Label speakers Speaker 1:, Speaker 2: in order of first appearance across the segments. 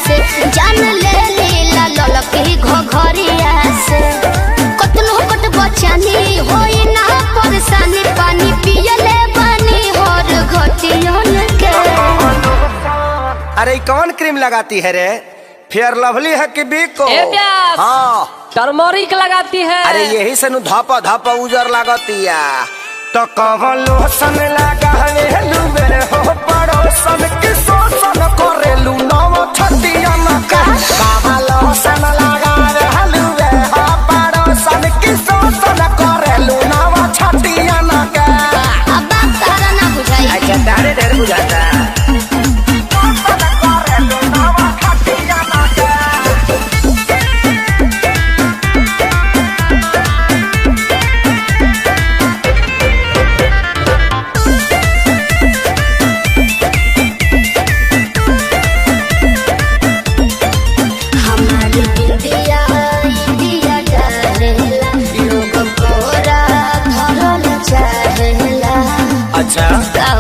Speaker 1: से जान ले लीला ललकी घघरिया से कतनो कट बचानी होई ना परेशानी पानी पियले बानी और घटियन के।
Speaker 2: अरे कौन क्रीम लगाती है रे? फेयर लवली है कि बिको?
Speaker 3: हाँ टर्मरिक लगाती है।
Speaker 2: अरे यही से नु धापा धापा उजर लगाती है। तो कौन लोशन लगा लुबे हो पड़ोसन की शोषण करेलू नव छतिया कौन लोशन लगा लुबे हो पड़ोसन की शोषण करेलू नव छतिया
Speaker 1: अब तारा ना बुझाई।
Speaker 2: अच्छा तारे ढेर बुझाता है।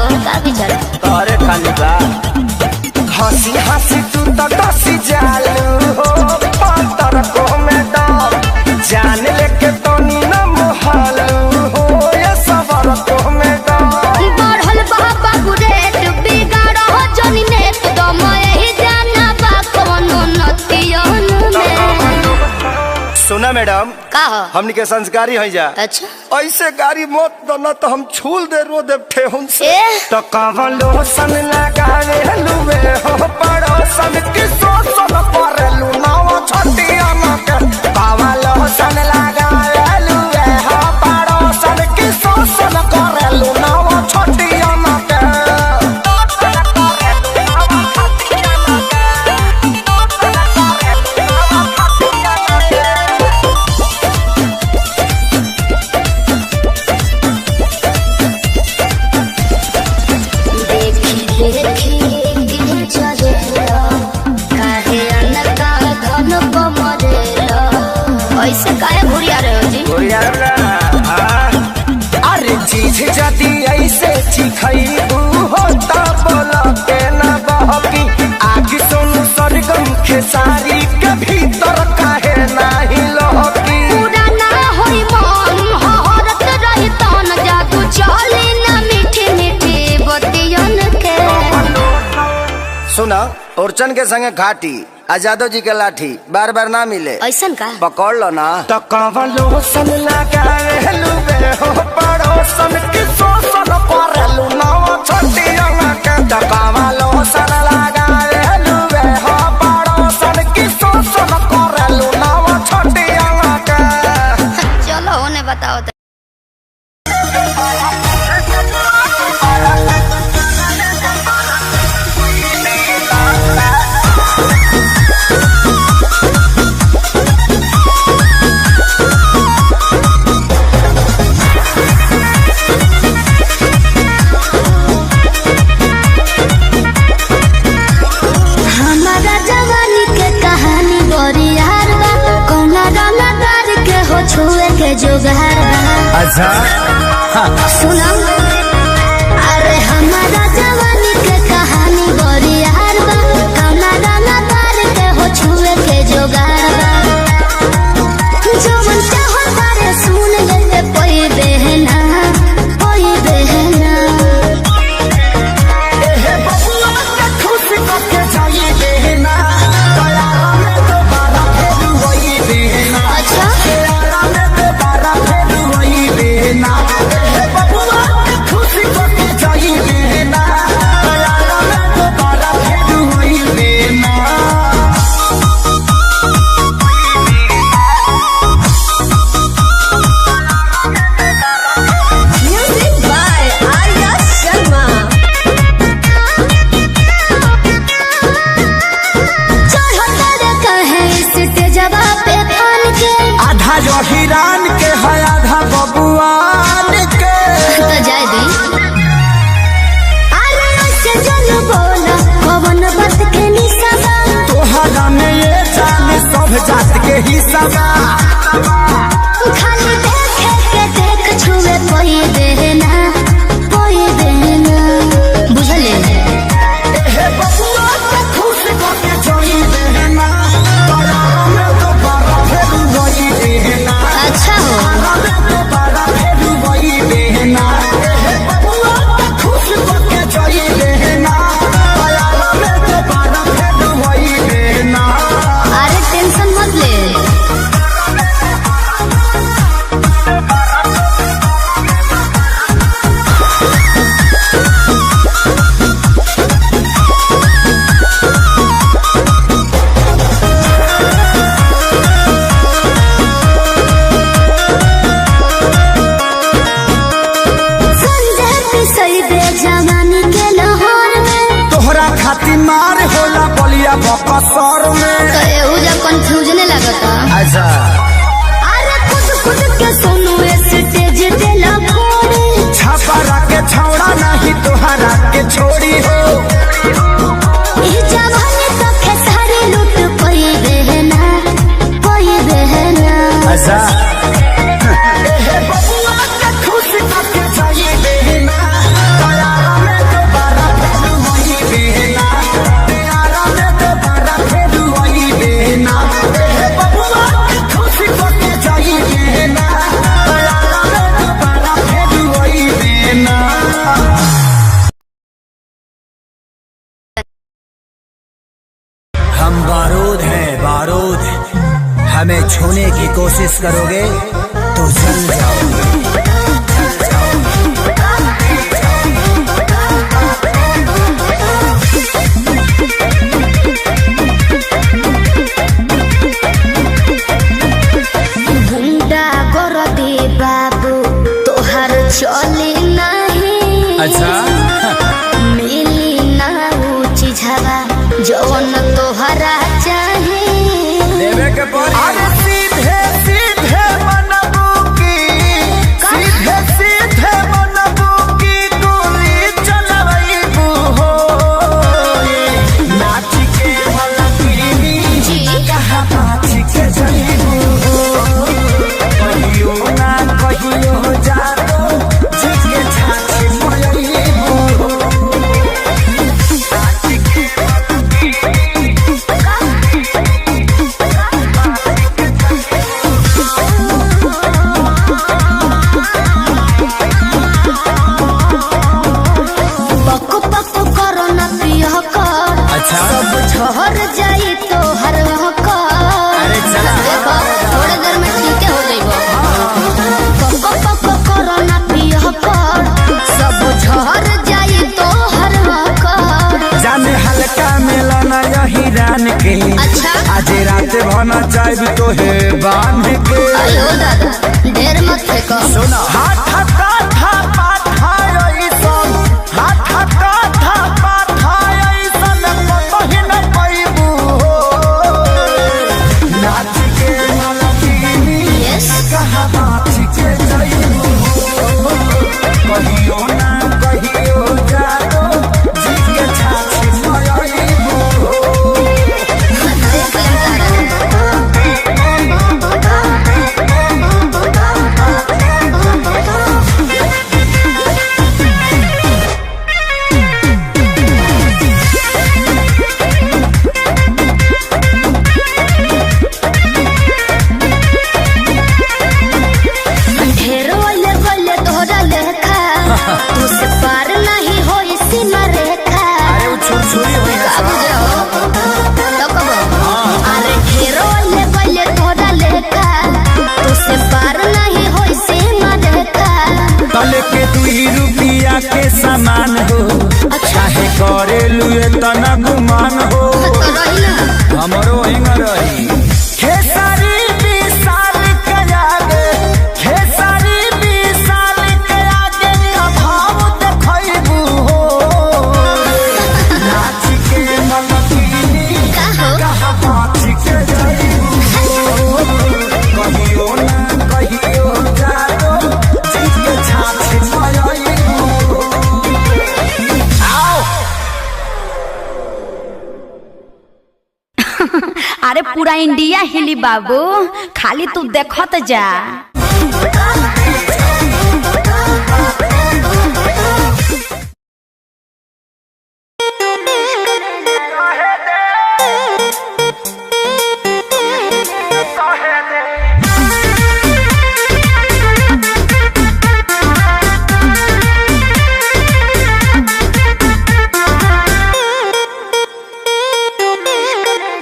Speaker 2: तोरे खाली बा हंसी हंसी तू तो दसी जालू हो पातर को में दम जान लेके तो न मोहलू हो ये सबर को में दम
Speaker 1: बढ़ल बाबा गुरेट बिगाड़ हो जनी नेट दम यही जाना बा कोनो नतियन में।
Speaker 2: सुना मैडम
Speaker 1: का
Speaker 2: हमनी के संस्कारी हो जा।
Speaker 1: अच्छा
Speaker 2: ऐसे गाड़ी मत दो तो हम छूल दे रो दे ठेहुन से। तो कौन लोशन लगावे लुबे हो पड़ोसन की शोषण करेलू नव छतिया कौन लोशन लगावे लुबे हो पड़ोसन की शोषण करेलू नव छतिया
Speaker 1: ऐसे काहे घुरिया रहे हो जी?
Speaker 2: अरे चीज जदी ऐसे चिखैबू हो त बोला के ना बहकी आग सुन सरगम खेसारी के भीतर काहे नाही लहकी
Speaker 1: पूरा ना होई मन हरत रही तन जादू चली ना मीठी मीठी बतियन के।
Speaker 2: सुना ओरचन के संगे घाटी आजादो जी के लाठी बार बार ना मिले
Speaker 1: ऐसन का
Speaker 2: पकड़ लो ना। तो कौन लोशन लगावे लुबे हो पड़ोसन की शोषण करेलू नव छतिया तो कौन लोशन लगावे लुबे हो पड़ोसन की शोषण करेलू नव छतिया
Speaker 1: चलो होने बताओ। छुए के जोगार
Speaker 2: अच्छा
Speaker 1: सुना अरे हमारा जवानी के कहानी बड़ी यार बा कौना गाना तार के हो छुए के जोगार जो मन चाहो तारे सुन ले कोई बहना कोई बहना
Speaker 2: ए बबुआ के खुश करके जाई बहना दया में दोबारा फिर वही बहना।
Speaker 1: अच्छा
Speaker 2: जो हिरान के है आधा बबुआन के
Speaker 1: तो जाए दी अरे ऐसे जन बोला कौन बात के निशाबा
Speaker 2: तोहरा में ये जान सब जात के हिस्सा
Speaker 1: खाली देखे के देख छुए कोई देना बुझले
Speaker 2: बबुआ के खुश करके जोई अच्छा
Speaker 1: अरे खुद के सुनो स्टेज देला फोड़े
Speaker 2: छापा के छौड़ा नहीं तुहरा के छोड़ी हो
Speaker 1: ई जवानी तो खेसारी लूट कोई बहना
Speaker 2: अच्छा
Speaker 4: हम बारूद हैं बारूद, हमें छूने की कोशिश करोगे तो जल जाओगे।
Speaker 1: गुंडा कर दे बाबू तोहर चली नहीं
Speaker 4: अच्छा
Speaker 1: मिली ना ऊंची झवा जौन तोहरा चाहे
Speaker 4: देवे के
Speaker 2: अरे सीधे सीधे मनबू की सीधे मनबू की गोली चलबू हो नाच के मलकी
Speaker 1: जी
Speaker 2: कहाँ नाच के जईबू हो कहियो ना कहियो जादो जिसके छाछी मयईबू हो नाच के
Speaker 1: पक पक करो ना पिया कर
Speaker 4: अच्छा
Speaker 1: सब झहर जाई तो हर कर
Speaker 4: अरे चला
Speaker 1: देखो थोड़े देर में ठीक हो जाइबो पक पक करो ना पिया कर सब झहर जाई तो हर कर
Speaker 2: जाने हल्का मिलना यही रान के
Speaker 1: अच्छा
Speaker 2: आज रात भना चाहे तो है बांध के
Speaker 1: आयो दादा ढेर मत फेंको
Speaker 2: सुना हाथ काथा पाथाई सन हाथ काथा पाथाई सन कतही न पैबू हो नाच के मलकिनी
Speaker 1: यस
Speaker 2: कहाँ नाच के जईबू हो कहियो ना कहियो जादो जिसके छाछी मयईबू हो
Speaker 1: देख लेम तारा ढेर वाले वाले तोहरा लेखा तू से पार नहीं होई सीमा रेखा
Speaker 4: अरे वो छुरी हुई है
Speaker 1: अब जाओ तो कबो अरे ढेर वाले वाले तोहरा लेखा तू से पार नहीं होई सीमा रेखा
Speaker 2: तल के 2 रुपया के सामान हो चाहे करे लुए तना गुमान हो
Speaker 1: तो रही ना
Speaker 2: हमरो हिंग रही खेसारी विशाल के आगे खेसारी विशाल के आगे का भाव देखैबू हो नाच के मलकिनी
Speaker 1: का हो
Speaker 2: कहाँ नाच के जईबू हो कहियो ना कहियो जादो जिसके छाछी मयईबू आओ
Speaker 5: अरे पूरा इंडिया हिली बाबू, खाली तू देखत जा।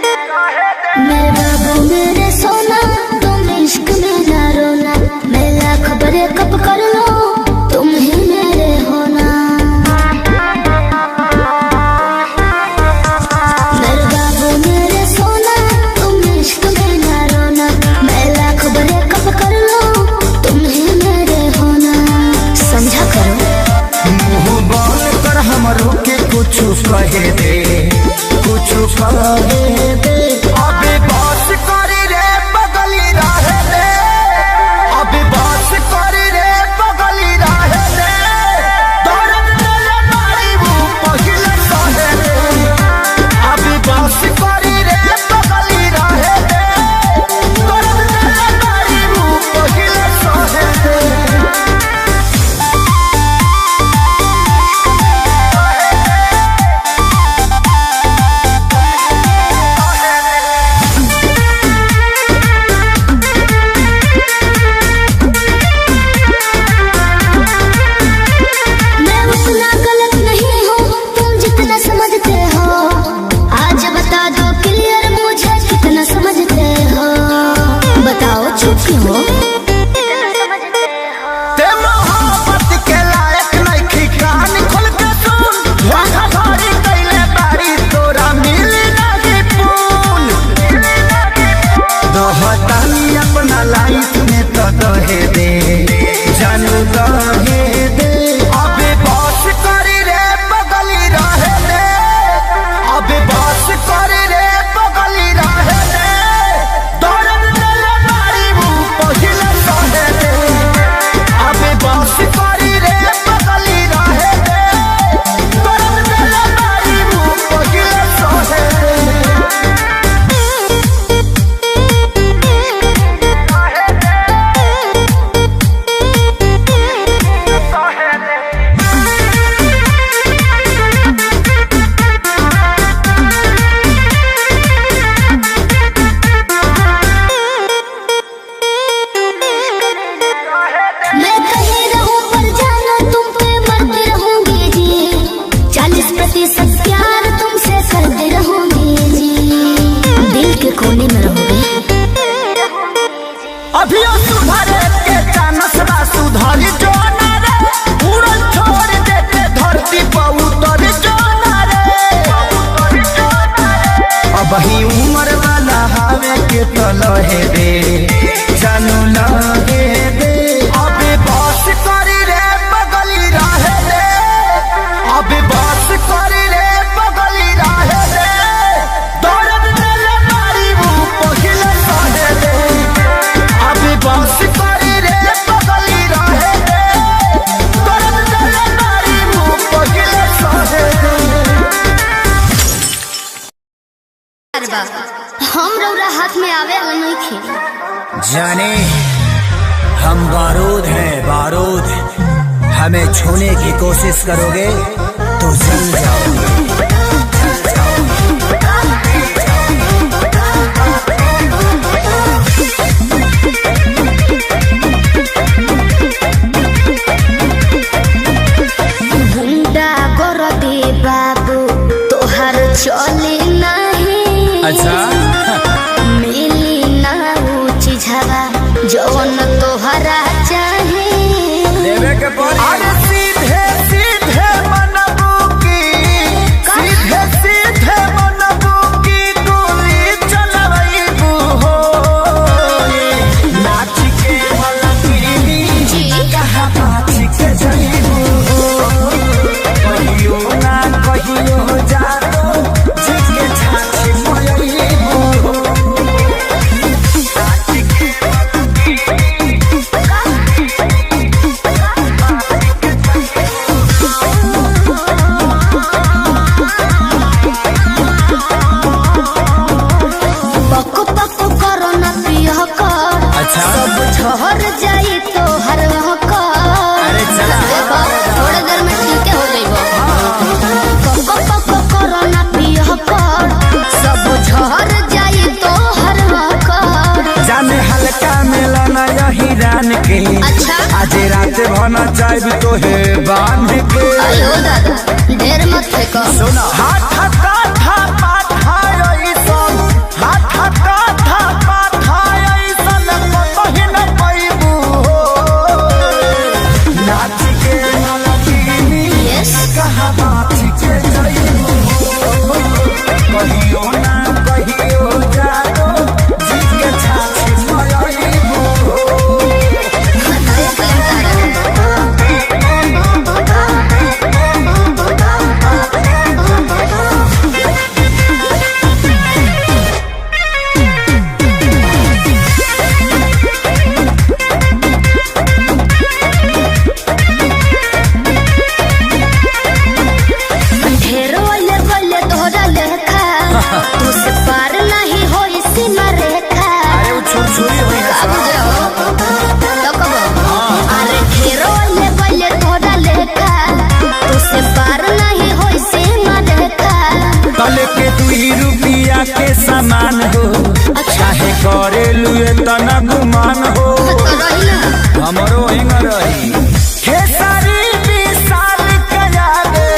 Speaker 1: मेरे बाबू मेरे सोना तुम इश्क में ना रोना मैं लाख ब्रेकअप कर लो तुम ही मेरे होना मेरे बाबू मेरे सोना तुम इश्क में ना रोना मैं लाख ब्रेकअप कर लो तुम ही मेरे होना समझा करो
Speaker 2: मुंह बोल कर हमरो के कुछ कहे दे कुछ कहे दे अबे बात करी रे बगली तो लहे दे जानू लहे दे अबे बस करी रे बगली रहे दे अबे बस करी रे बगली रहे दे दर्द दिले मारी वो पहिले सहे दे अबे बस करी रे बगली रहे दे दर्द दिले मारी वो पहिले सहे दे।
Speaker 1: हम रौरा हाथ में आवे नहीं खे
Speaker 4: जाने हम बारूद हैं बारूद, हमें छूने की कोशिश करोगे तो जल जाओगे।
Speaker 1: गुंडा कर दे बाबू तोहर चले नहीं
Speaker 4: अच्छा
Speaker 1: मिली ना ऊंची झवा जवन तोहरा चाहे
Speaker 4: देवे के पड़ी।
Speaker 2: अरे सीधे सीधे मनबू की सीधे सीधे मनबू की गोली चलबू हो नाच के मलकीनी
Speaker 1: जी
Speaker 2: कहाँ नाच के जईबू हो कहियो ना कहियो जानो जिसके छाछी मयईबू हो नाच के
Speaker 1: पको पको करो ना पिया कर
Speaker 4: अच्छा
Speaker 1: सब झहर जाई तो हर कर
Speaker 4: अरे चला।
Speaker 1: देखो थोड़े देर में ठीक हो जाइबो पको पको करो ना पिया कर सब झहर जाई तो हर कर
Speaker 2: जाने हल्का मिलना यही रान के
Speaker 1: अच्छा
Speaker 2: आज रात भना चाहब तो है बांध के
Speaker 1: अयो दादा ढेर मत फेंको
Speaker 2: सुना हाथ काथा पाथा ऐसन हाथ काथा पाथा ऐसन कतही न पैबू हो नाच के मलकीनी
Speaker 1: यस
Speaker 2: कहाँ नाच के जईबू हो कहियो ना कहियो जानो जिसके छाछी मयईबू हो
Speaker 1: ढेरो ले गले तोहरा लेखा तू से पार नहीं हो सीमा रेखा
Speaker 4: अरे वो छुरछुरी हुई है
Speaker 1: अब जाओ तो कबो अरे ढेरो ले गले तोहरा लेखा तू से पार नहीं हो सीमा रेखा
Speaker 2: तले के 2 रुपया के सामान हो चाहे करे लुए तना गुमान हो
Speaker 1: तो रही ना
Speaker 4: हमरो हिंग रही।
Speaker 2: खेसारी 20 साल के आगे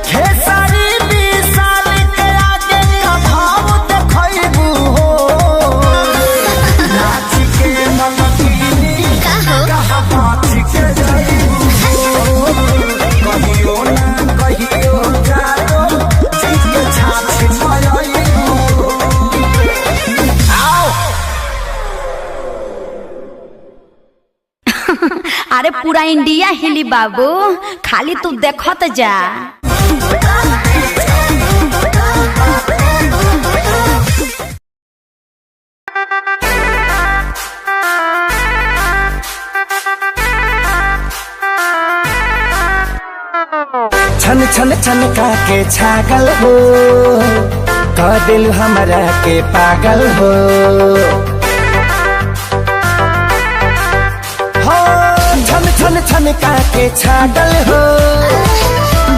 Speaker 2: खेसारी 20 साल के आगे का भाव देखैबू हो नाच के मलकीनी
Speaker 1: का हो
Speaker 2: कहाँ नाच के जईबू हो कहियो ना कहियो जानो जिसके छाछी मयईबू हो आओ
Speaker 5: अरे पूरा इंडिया हिली बाबू, खाली तू देखत जा।
Speaker 2: छन छन छन का के छागल हो कह दिल हमरा के पागल हो हो छन छन छन का के छागल हो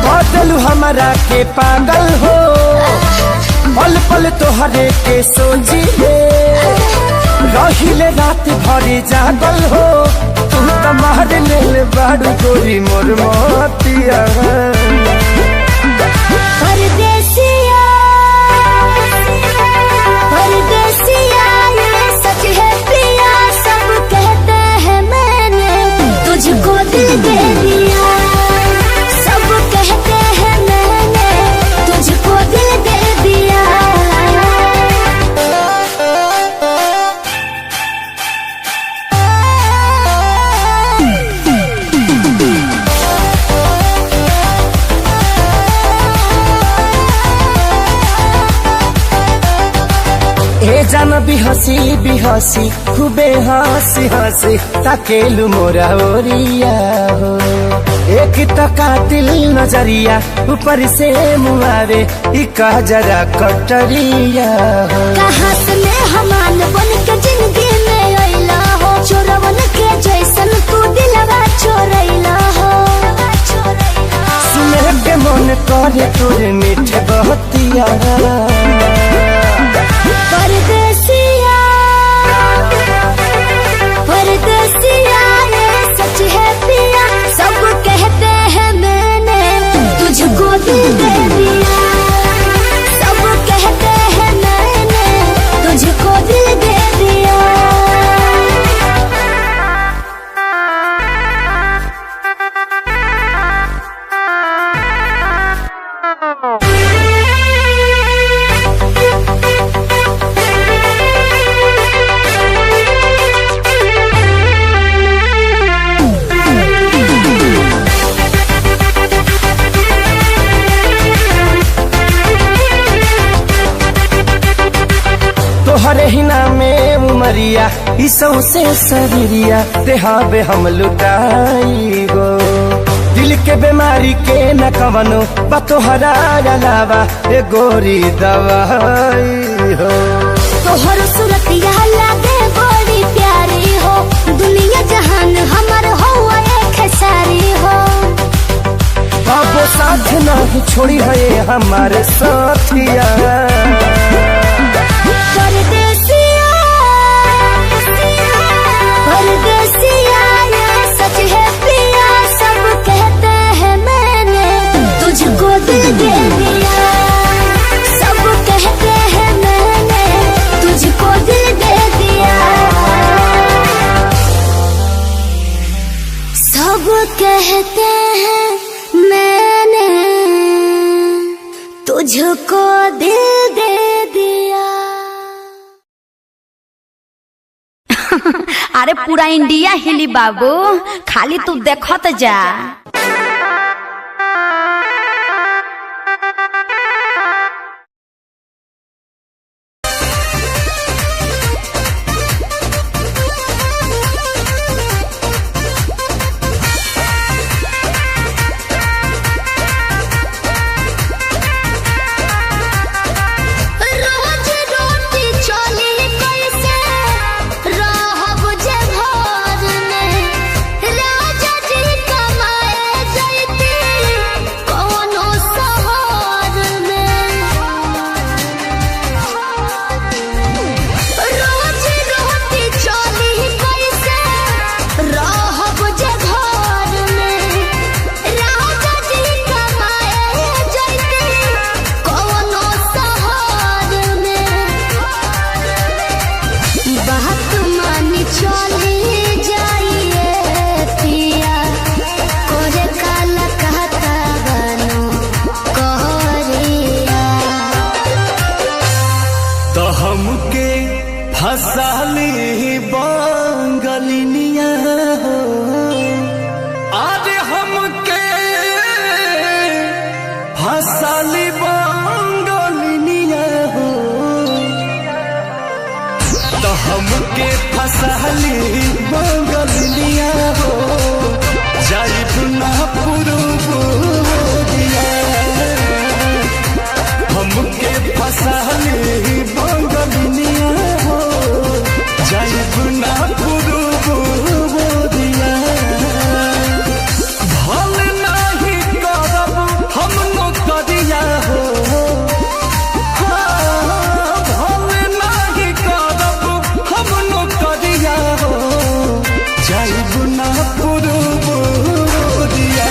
Speaker 2: कह दिल हमरा के पागल हो पल पल तोहरे के सोची है रहिले रात भरी जागल हो तू तो मार ले बाड़ू गोरी मोर मोतिया
Speaker 1: परदेसिया परदेसिया ये सच है पिया सब कहते हैं मैंने तुझको दिल दे दिया सब कहते हैं मैंने तुझको दिल दे दिया
Speaker 2: बिहसी बिहसी खूबे हंसी हंसी ताकेलु मोरा ओरिया हो। एक टका दिल नजरिया ऊपर से मुआरे इका जरा कटरिया हो।
Speaker 1: कहाँ से मेहमान बन के जिंदगी में अइला हो, चोरवन के जैसन तू दिलवा चोरैला हो।
Speaker 2: सुने के मन करे तोरे मीठे बहतिया।
Speaker 1: परदेसिया परदेसिया ये सच है पिया, सब कहते हैं मैंने तुझको दिल दे दिया। सब कहते हैं मैंने तुझको दिल दे दिया।
Speaker 2: तोहरे ही नामे उमरिया इसो से शरीरिया देहाबे हम लुटाई गो। दिल के बीमारी के न कवनो बा तोहरा अलावा ए गोरी दवाई हो।
Speaker 1: तोहर सूरतिया लागे बड़ी प्यारी हो, दुनिया जहान हमर हो एक सारी हो।
Speaker 2: बाबो साथ नहीं छोड़ी है हमारे साथिया।
Speaker 1: परदेसिया परदेसिया ये सच है पिया, सब कहते हैं मैंने तुझको दिल दे दिया। सब कहते हैं मैंने तुझको दिल दे दिया। सब कहते हैं मैंने तुझको दिल दे दिया।
Speaker 5: अरे पूरा इंडिया हिली बाबू, खाली तू देखत जा।
Speaker 1: रोज रोटी चली कैसे रहब जे घर में, राजा जी कमाए जैती कौनो शहर में। रोज रोटी चली कैसे रहब जे घर में, राजा जी कमाए जैती कौनो शहर में। बात मानी चली जाइए पिया, कोरे काला कहता बनो कहरिया।
Speaker 2: तो हमके फसाली बंगलिनिया हो। आज हमके फसाली बंगलिनिया हो। तो हमके फसाली बंगलिनिया हो। जाइब ना पुरुब दिया। हमके फसाली बंगलिनिया हो। जाइब ना पुरुब दिया। भल नहीं करब हम नौकरिया हो। भल नहीं करब हम नौकरिया हो। जाइब ना पुरुब दिया।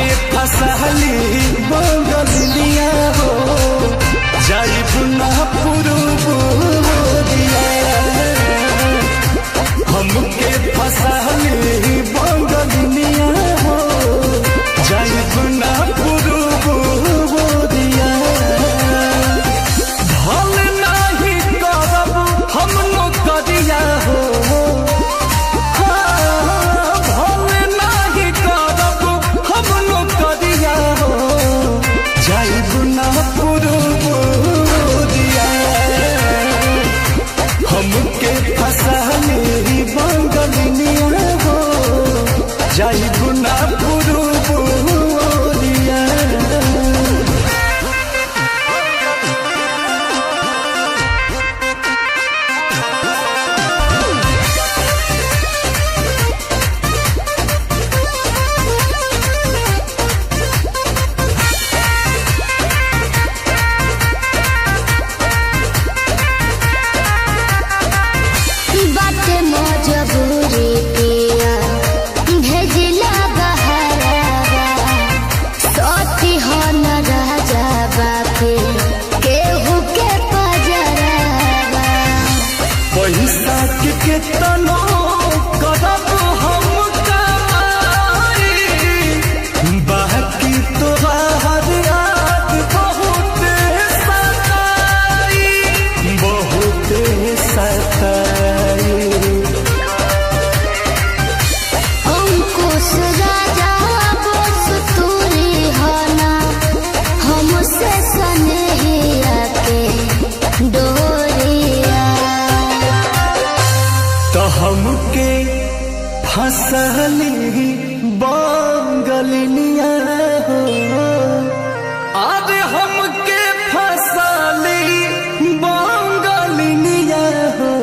Speaker 2: हमके फसली बंगलिया हो जाई बुना पुरुबुदिया हमके फसली बंगलिया हो जाई बुना पुरुबुदिया भल नहीं करब हम नौकरिया हो हमके फसली बंगलिया हो जाई बुना पुरुबुदिया
Speaker 1: बाटे मजबूरी पिया भेजिला बहरावा सती हो न राजा बापे केहू के पजरावा
Speaker 2: पैसा के केतनो करब हम कमाई बाकी तोहार याद बहुत सताई
Speaker 1: अंकुश राजा बोस तूरी होना हमसे सनेहिया के डोरिया
Speaker 2: तो हमके फसली बंगलिया हो अरे हमके फसली बंगलिया हो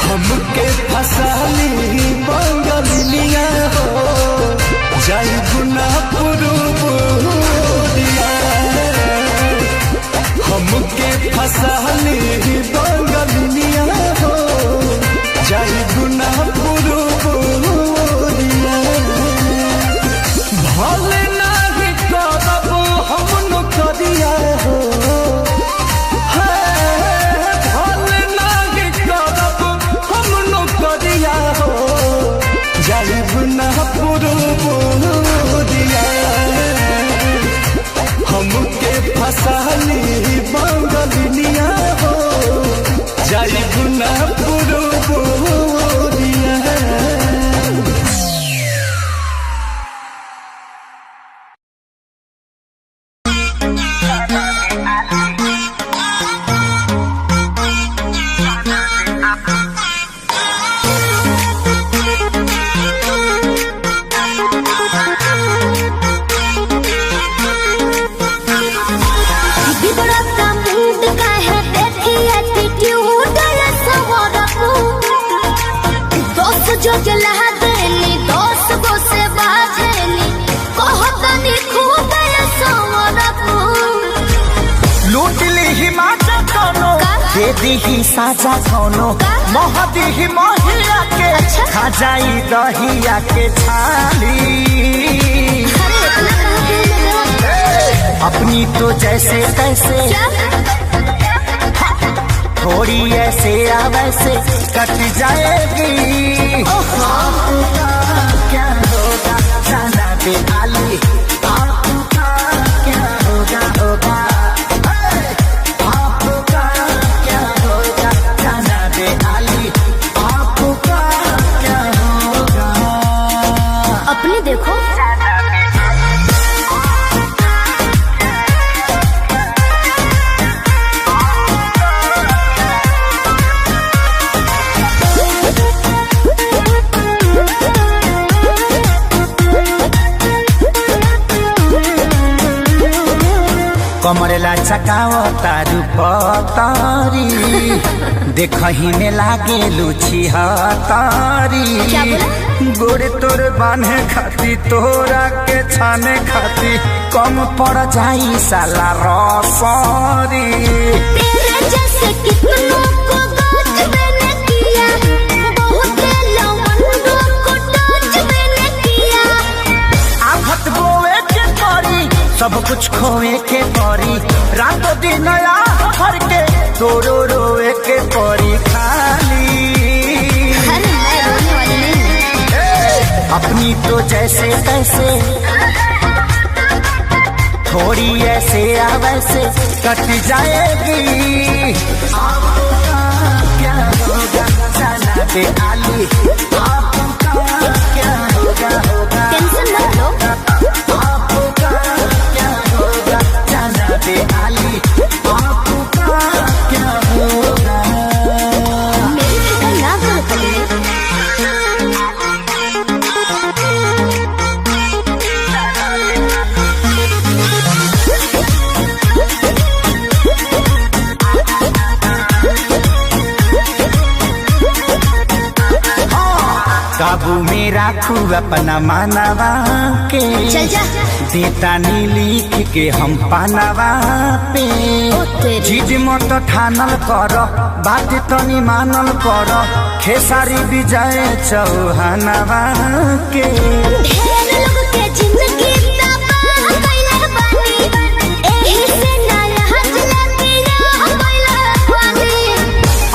Speaker 2: हमके फसली बंगलिया हो जाई बुना पुरुबुदिया हमके फसली बंगलिया हो जाई बुना पुरुबुदिया भल नहीं करब हम नौकरिया हो भल नहीं करब हम नौकरिया हो जाई बुना पुरुबुदिया हमके फसली बंगलिया हो जाई बुना पुरुबुदिया
Speaker 1: बिगड़ता मूड का है देखी एटीट्यूड सवरकू दोस्त जो जला देनी दोस्त गो से बाझेनी कहतनी खूब सवरकू
Speaker 2: लूट ली हिमाचा कोनो दे दी ही साजा कोनो मोह दी ही मोहिया के खा जाई दहिया के छाली अपनी तो जैसे तैसे थोड़ी ऐसे या वैसे कट जाएगी आपका क्या होगा जाना पे आली आपका क्या होगा होगा आपका क्या होगा जाना पे आली आपका क्या होगा
Speaker 1: अपने देखो
Speaker 2: कमरेला चकाव तारू पतारी देखही में लागे लुची हतारी गोरे तोर बांधे खाती तोरा के छाने खाती कम पड़ जाई साला रसरी
Speaker 1: तेरे जैसे कितनों को गाज मैंने किया बहुत लवंडों को टच
Speaker 2: कुछ खोए के परी, रातों दिन हर के तोरो रोए के परी खाली।
Speaker 1: अरे मैं रोने वाली नहीं।
Speaker 2: अपनी तो जैसे तैसे, थोड़ी ऐसे या वैसे कट जाएगी। आपका क्या होगा जाना पे आली, आपका क्या होगा होगा।
Speaker 1: टेंशन मत लो।
Speaker 2: आपका क्या होगा जाना पे आली, आपका क्या होगा।
Speaker 1: मेरी फिक्र ना करो पहले।
Speaker 2: काबू में राखू अपना मानवा के,
Speaker 1: चल जा।
Speaker 2: देता नी लिख के हम पानवा पे। जीज मत ठानल कर, बात तनी मानल कर, खेसारी विजय चौहानवा के।
Speaker 1: ढेर लोग के जिंदगी तबाह कइले बानी, एही से ना यहाँ जिलाती ना कइले बानी।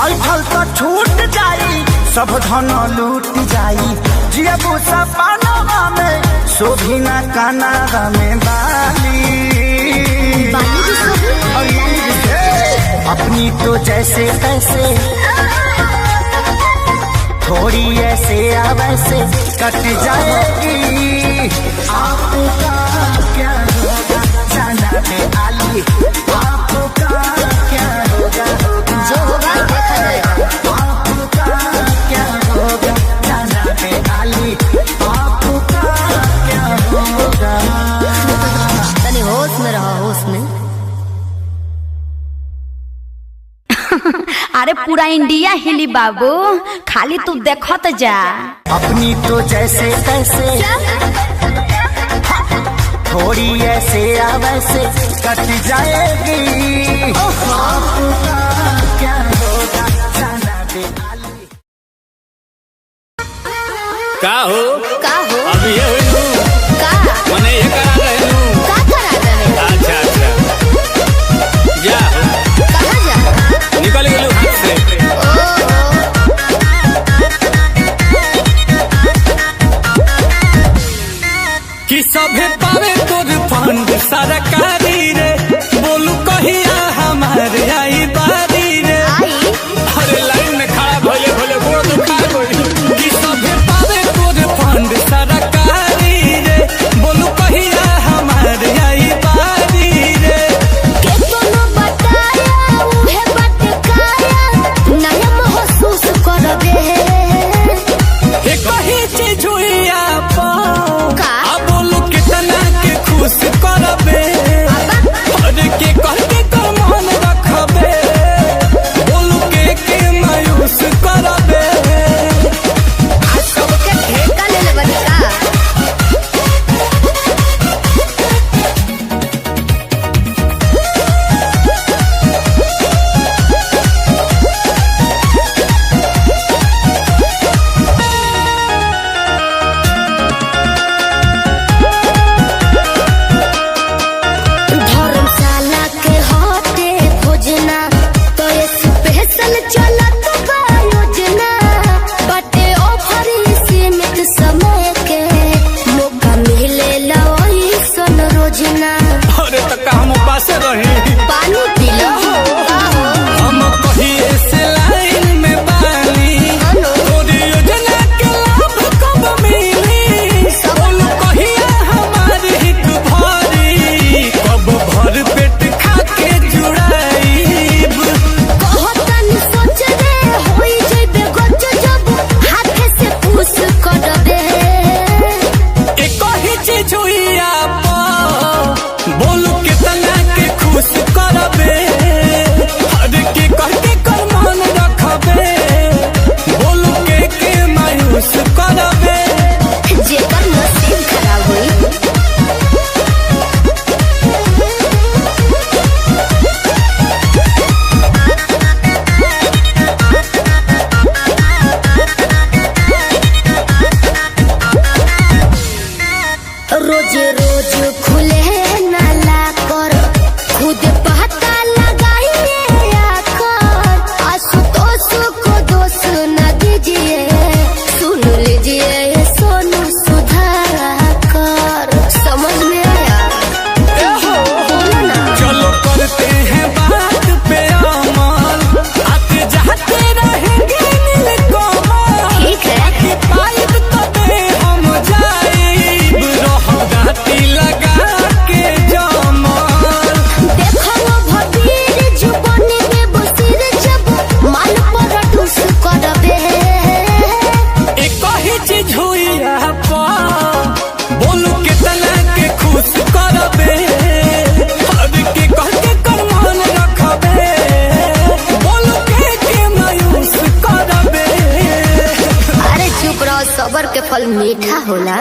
Speaker 2: अलफल तो छूट जाई, सब धन लूट जाई, जियबू सपनवा में शोभी ना कानावा में बाली।
Speaker 1: बाली भी सोही और लाली भी सोही।
Speaker 2: अपनी तो जैसे तैसे, थोड़ी ऐसे या वैसे कट जाएगी। आपका क्या होगा जाना पे आली, आपका क्या होगा होगा।
Speaker 1: जो होगा देखा जाएगा।
Speaker 2: आपका क्या होगा जाना पे आली, आपका क्या होगा।
Speaker 1: तनी होश में रहो, होश में।
Speaker 5: अरे पूरा इंडिया हिली बाबू, खाली तू देखत जा।
Speaker 2: अपनी तो जैसे तैसे, थोड़ी ऐसे या वैसे कट जाएगी। आपका क्या होगा जाना पे आली।
Speaker 6: का हो
Speaker 1: का हो
Speaker 6: अब ये हुई
Speaker 1: का
Speaker 6: मने ये करा रहे हूँ।
Speaker 1: का करा रहे हो?
Speaker 6: अच्छा अच्छा जा
Speaker 1: कहाँ जा?
Speaker 6: निकल गेलू हाथ से। कि सभे पावे तोर फंड सरकारी रे, बोलू कहिया हमारे आई बारी रे।
Speaker 1: आई
Speaker 6: अरे लाइन में खड़ा भोले भोले गोड़ दुखा गई। कि सभे पावे तोर फंड सरकारी रे, बोलू कहिया हमारे आई बारी रे।
Speaker 1: के कोनो बताया उहे बटकाया, नया महसूस करबे।
Speaker 6: एक ही चीज हुई आप
Speaker 1: का?
Speaker 6: अब बोलू कितना के खुश करबे। अरे के कह के कर मन रखबे, बोलू के मायूस करबे।
Speaker 1: आज सबके ठेका ले लेबे का? धर्मशाला के हटे खोजना, तो ये स्पेशल चलत बा योजना। बटे ऑफर सीमित समय के, मौका मिले सन रोजना।
Speaker 6: अरे तक हम पास रही,
Speaker 1: पानी पी लो का हो?
Speaker 6: हम कहिए से लाइन में बानी। तोरी योजना के लाभ कब मिली, बोलू कहिया हमारी हित भरी। कब भर पेट खा के जुड़ाईब।
Speaker 1: कहतन सोच रे होई जइबे गच, जब हाथे से पूछ करबे।
Speaker 6: एक ही चीज हुई आप, बोलू कितना के खुश करबे। अरे के कह के कर मन रखबे, बोलू के मायूस करबे।
Speaker 1: जेकर नसीब खराब हुई। रोज रोज खुले नाला मीठा होला।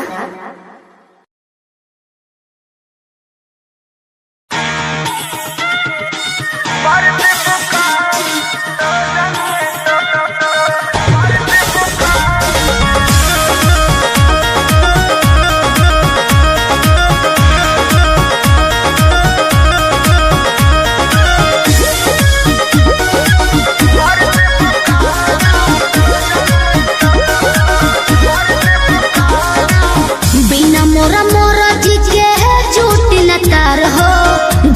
Speaker 1: बिना मोरा मोरा जी के झूठी न तार हो,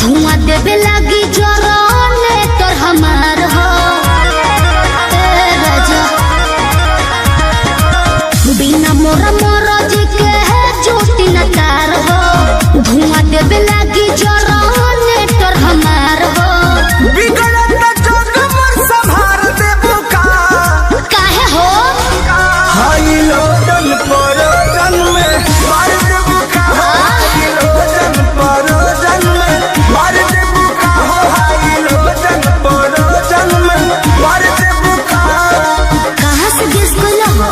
Speaker 1: धुआं देवे लगी जरने तोर हमार हो। ए राजा बिना मोरा मोरा जी के झूठी न तार हो, धुआं देवे लगी जरने तोर हमार हो।
Speaker 2: बिगड़त जोग मोर संभार देबू का
Speaker 1: काहे हो
Speaker 2: हाई लोडन परोजन में मार देबू का हाई लोडन परोजन में मार देबू का हाई लोडन परोजन में मार देबू का
Speaker 1: कहाँ से गेस कोइला हो।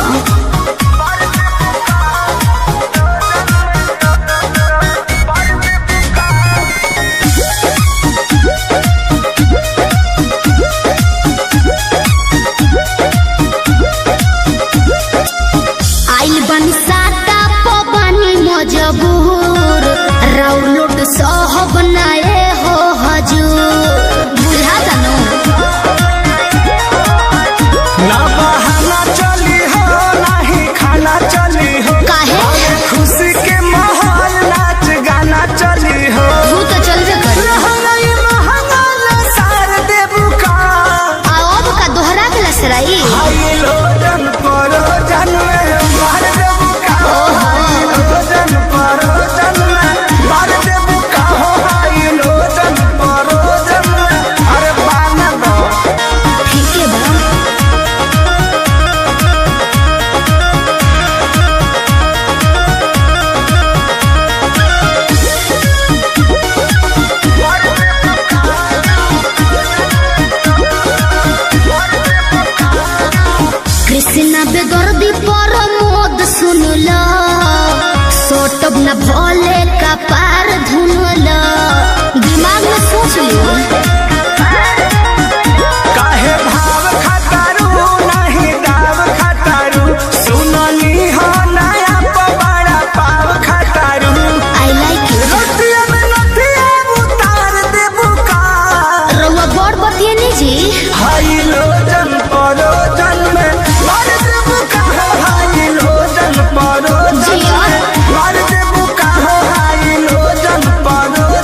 Speaker 1: आइल बनी साटा पवनी मजबूर, राउलोट सहब नाए हो हजूर। बुझा तनो
Speaker 2: ना बहाना चली हो नाही खाना चली हो,
Speaker 1: काहे
Speaker 2: खुशी के माहौल नाच गाना चली हो।
Speaker 1: तू तो चलबे कर।
Speaker 2: रहलई महंगा न सार देबू का
Speaker 1: अब का दोहरा के लसराई।
Speaker 2: हाई लोडन परोजन में मार देबू का हाई लोडन परोजन में मार देबू का हाई लोडन परोजन में अरे बाना दो
Speaker 1: ठीक है बा। कृष्णा बेदर्दी पर मोद सुनला, सोटब न भोले का पार धुनला। दिमाग में सोच लियो।
Speaker 2: काहे भाव खतारू नहीं दाव खतारू, सुनली हो नया पवाड़ा पाव खतारू।
Speaker 1: I like it.
Speaker 2: रतिया में नथिया उतार देबू का
Speaker 1: रउआ बड़ बतियनी जी।
Speaker 2: हाई लोजन परोजन में मार देबू का हाई लोजन परोजन
Speaker 1: जिया।
Speaker 2: में मार देबू का हाई लोजन परोजन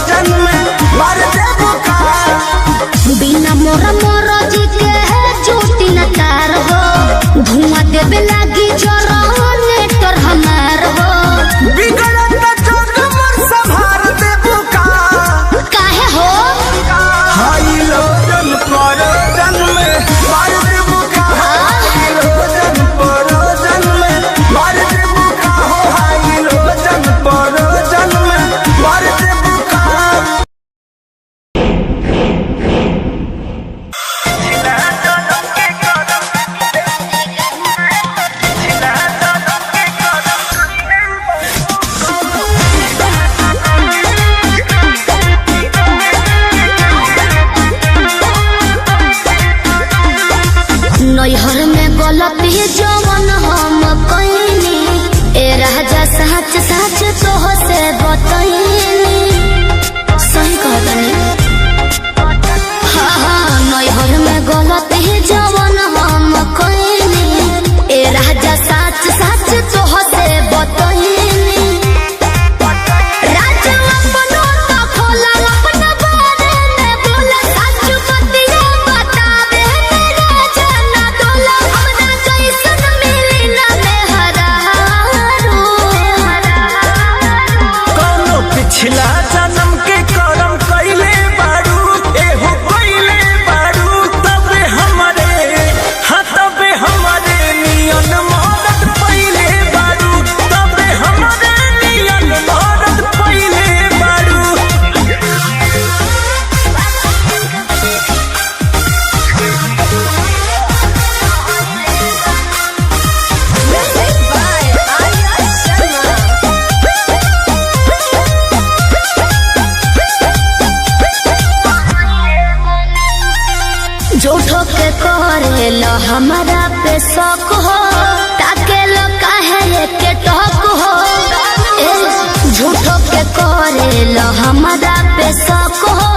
Speaker 1: हमारा पे शौक हो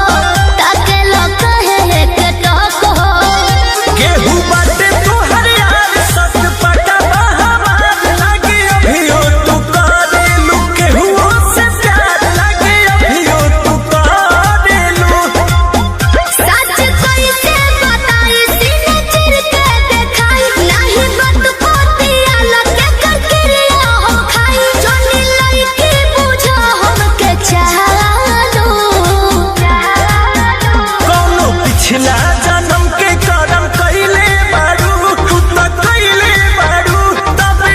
Speaker 1: ताके लोग कहे के टॉक हो
Speaker 2: केहू बाटे तोहर यार सच पटा हमार लागे अभियो तू करेलू केहू से प्यार लागे अभियो तू करेलू
Speaker 1: सच कैसे बताई सीने चिर के देखाई नहीं बात पोतिया लगे ककरिया हम खाई जोनी लड़की बुझो हमके चालो
Speaker 2: कौनो पिछला जन्म के करम कइले बारू तू त कइले बारू तबे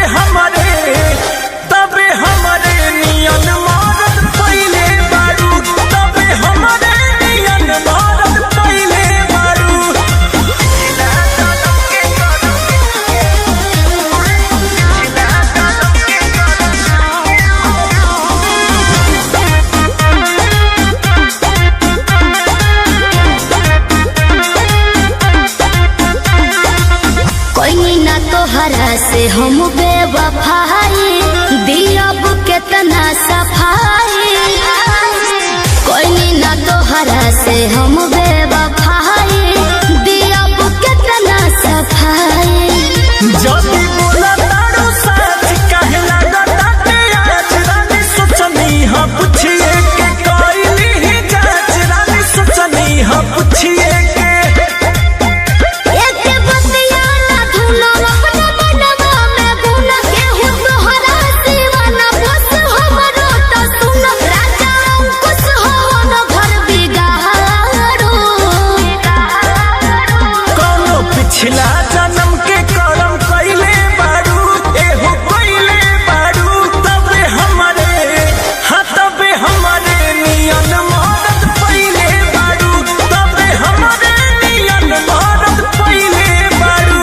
Speaker 2: हमरे नियन मरद पइले बारू तबे हमरे नियन मरद पइले बारू पिछला जन्म के करम
Speaker 1: कोई ना तोहरा से हम बेवफाई दिलब केतना सफाई कोई ना तोहरा से हम बेवफाई दिलब केतना सफाई
Speaker 2: जदी बोला तारो सच काहे लागताटे आज रानी सोचनी हा पूछिए के कइली ही जांच रानी सोचनी हा पूछिए के
Speaker 1: एक बतिया ना धुनो अपना मनवा में गुना केहू तोहरा दीवाना बस हमरो तो सुन राजा अंकुश हो न घर बिगाड़ो
Speaker 2: कौनो पिछला जन्म के करम कइले बारू एहो कइले बारू तबे हमरे नियन मरद पइले बारू तबे हमरे नियन मरद पइले बारू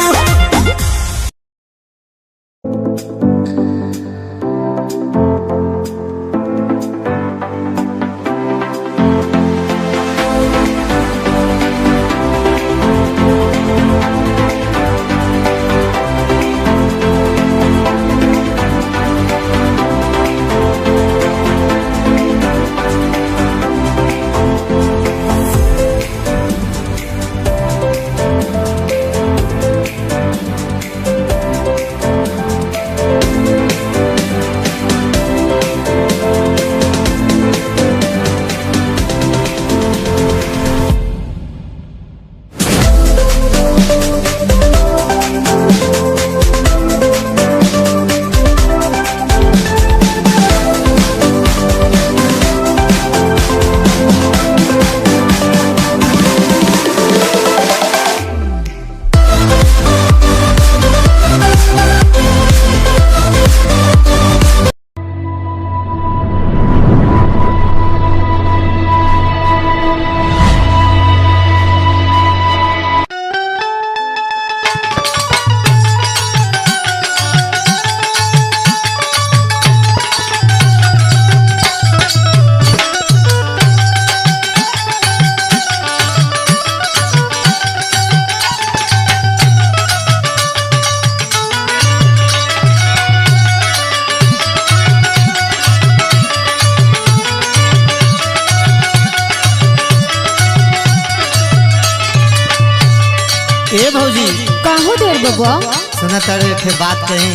Speaker 7: ए भौजी
Speaker 5: काहो देर बबुआ
Speaker 7: सुना तारे एक बात कही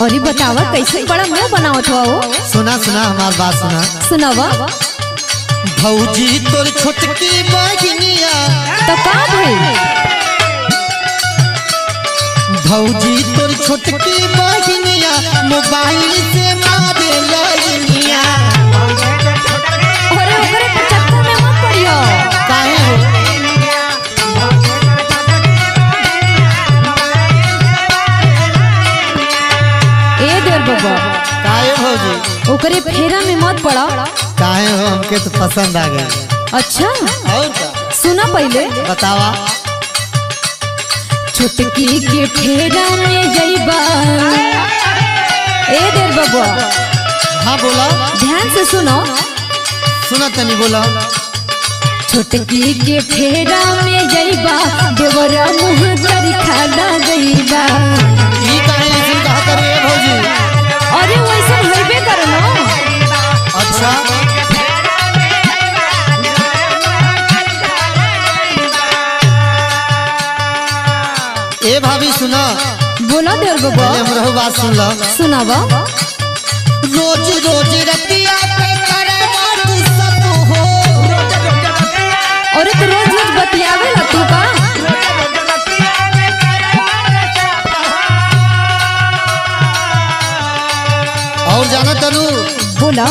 Speaker 5: अरे बतावा कैसे बड़ा मुंह बनावत हो
Speaker 7: सुना हमार बात सुना
Speaker 5: सुनावा
Speaker 7: भौजी तोर छोटकी बहिनिया
Speaker 5: तो का भइल
Speaker 7: भौजी तोर छोटकी बहिनिया मोबाइल से मारे लइनिया
Speaker 5: अरे ओकरे के चक्कर में मत पड़ियो
Speaker 7: काहे हो
Speaker 5: ए देर बबुआ
Speaker 7: काहे भौजी
Speaker 5: ओकरे फेरा में मत पड़ा
Speaker 7: काहे हो हमके तो पसंद आ गया
Speaker 5: अच्छा
Speaker 7: और का
Speaker 5: सुना पहले
Speaker 7: बतावा
Speaker 5: छुटकी के फेरा में जइबा ए देर बबुआ
Speaker 7: हाँ बोला
Speaker 5: ध्यान से सुनो
Speaker 7: सुना तनी बोला
Speaker 5: छुटकी के फेरा में जइबा देवरा मुँह कर खाना गइबा
Speaker 7: ई काहे ऐसे कहा करे भौजी
Speaker 5: अरे वैसा होइबे करनो
Speaker 7: अच्छा सुना
Speaker 8: बोला देर बबुआ
Speaker 7: पहले हमरो बात सुन लो।
Speaker 8: सुनावा।
Speaker 7: रोज रोज रतिया पे करे बात सब हो।
Speaker 8: अरे तो रोज रोज बतियावे ला तू का।
Speaker 7: और जाना तनु
Speaker 8: बोला।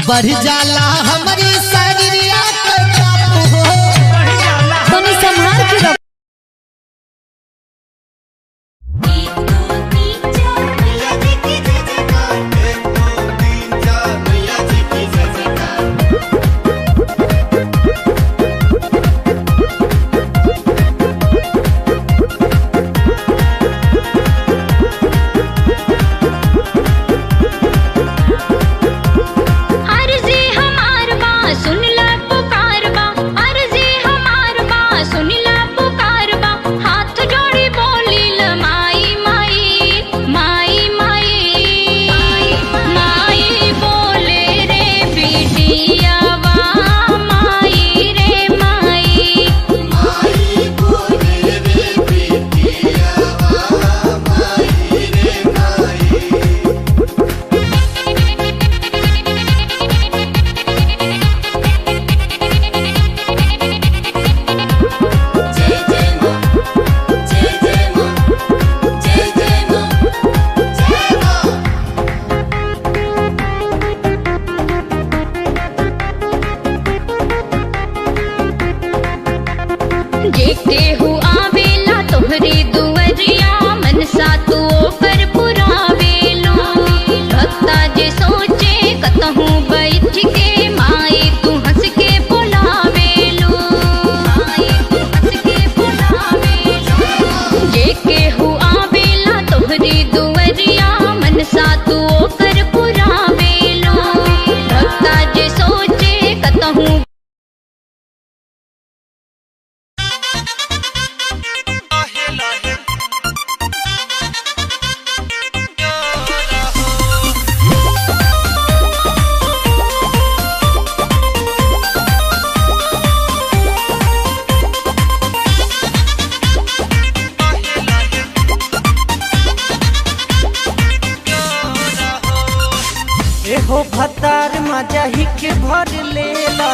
Speaker 7: बढ़ जाला हमारी शरीरिया पे काबू हो।
Speaker 8: तनी संभाल के रख।
Speaker 9: देखते हूँ आवेला तोहरे दुवरिया मनसा तू पर पुरावेलो भक्ता जे सोचे कतहूँ बैठ के माए तू हंस के बुलावेलो माए तू हंस के बुलावेलो देखते हूँ आवेला तोहरे दुवरिया मनसा तू पर पुरावेलो भक्ता जे सोचे कतहूँ
Speaker 6: एहो भतार मजा ही के भर लेला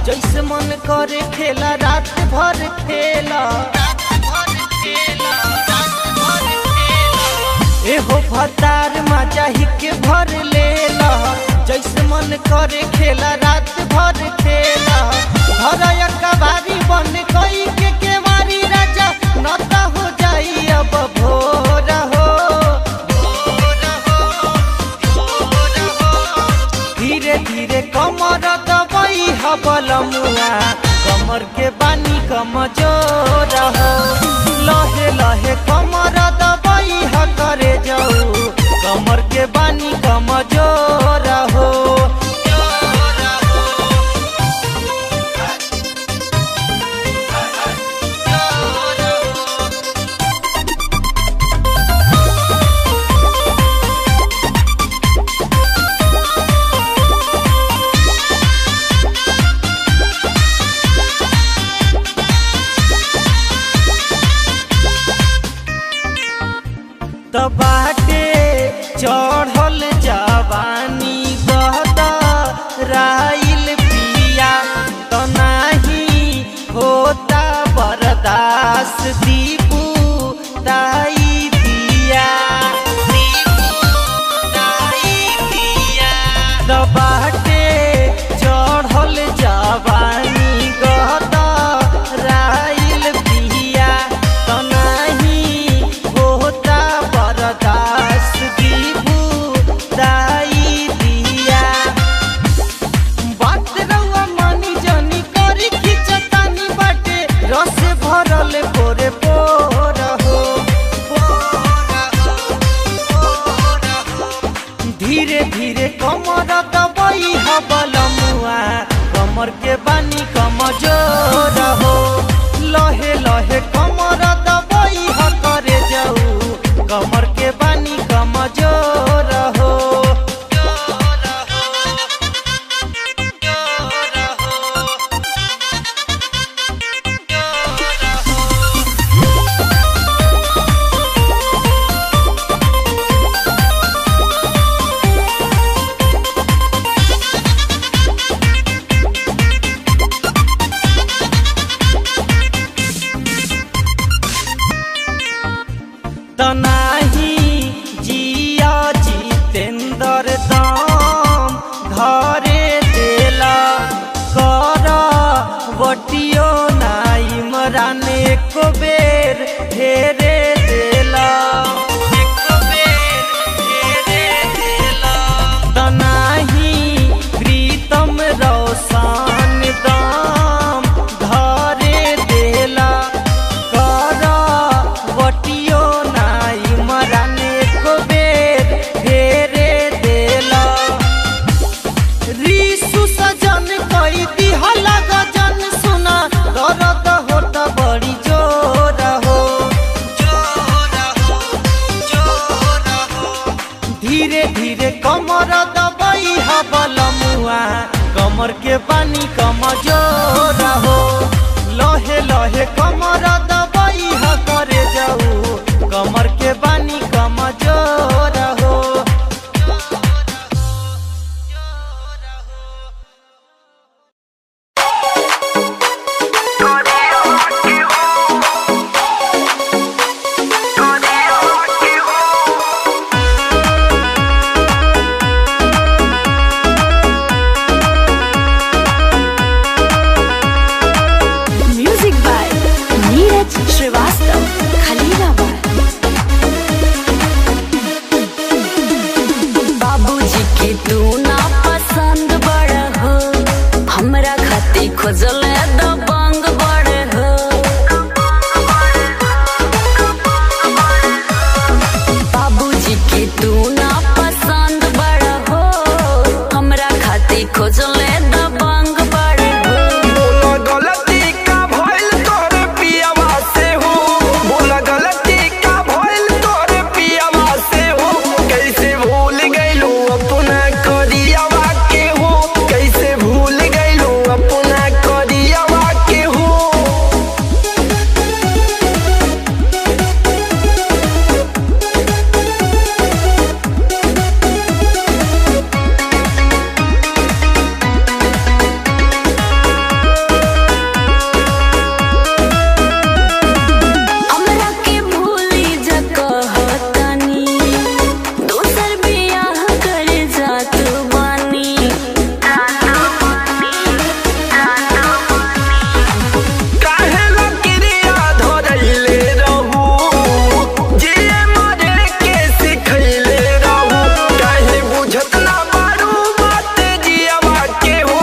Speaker 6: जैसे मन करे खेला रात भर खेला एहो भतार मजा ही के भर लेला जैसे मन करे खेला रात भर खेला भरया कबारी बन गई के केवारी राजा नता हो जाई अब भोर हो धीरे धीरे कमर दबाई हबलमुआ कमर के बानी कमजोर हो लहे लहे कमर दबाई ह करे जाऊ कमर के बानी कमजोर हो बाटे चढ़ल जवानी राइल पिया तो नाही होता बर्दाश्त दीपू दाई दिया तो बाटे चढ़ल जवानी राइल पिया तो नाही होता बर्दाश्त दीपू दाई दिया बात रउआ मानी जानी करी खिचतानी बाटे रस भरल पोरे पोर हो धीरे धीरे कमर दबाई हबलमुआ कमर के बानी कमजोर हो लहे लहे कमर दबाई ह करे जाऊ कमर के बानी कमजोर हो कमर के पानी कमजोर हो लहे लहे कमर दबाई ह करे जाऊ कमर के पानी कमजोर हो
Speaker 5: म्यूजिक बाय नीरज श्रीवास्तव खलीलाबाद। बाबूजी की तू ना पसंद बड़ हो हमरा खाती खोजल दबंग बड़ हो बाबूजी की तू ना पसंद बड़ हो हमरा खाती खोजल दबंग बड़ हो
Speaker 2: बोला गलती का भइल तोरे पियावा से हो बोला गलती का भइल तोरे पियावा से हो कैसे भूल गइलू अपना करियावा के हो कैसे भूल गइलू अपना करियावा के हो
Speaker 5: हमरा के भूली जकहतनी दोसर बियाह करे जात बानी
Speaker 2: काहे लकिरिया धरैले रहू जे मरे के सिखैले रहू काहे बुझत ना बारू बात जियावा के हो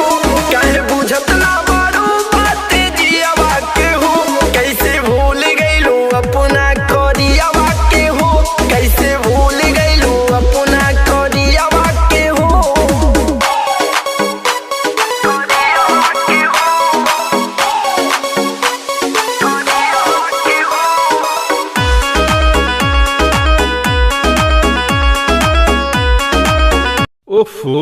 Speaker 2: काहे बुझत ना बारू बात जियावा के हो कैसे भूल गइलू अपना करियावा के हो कैसे भूल गइलू अपना करियावा के हो
Speaker 6: ओफो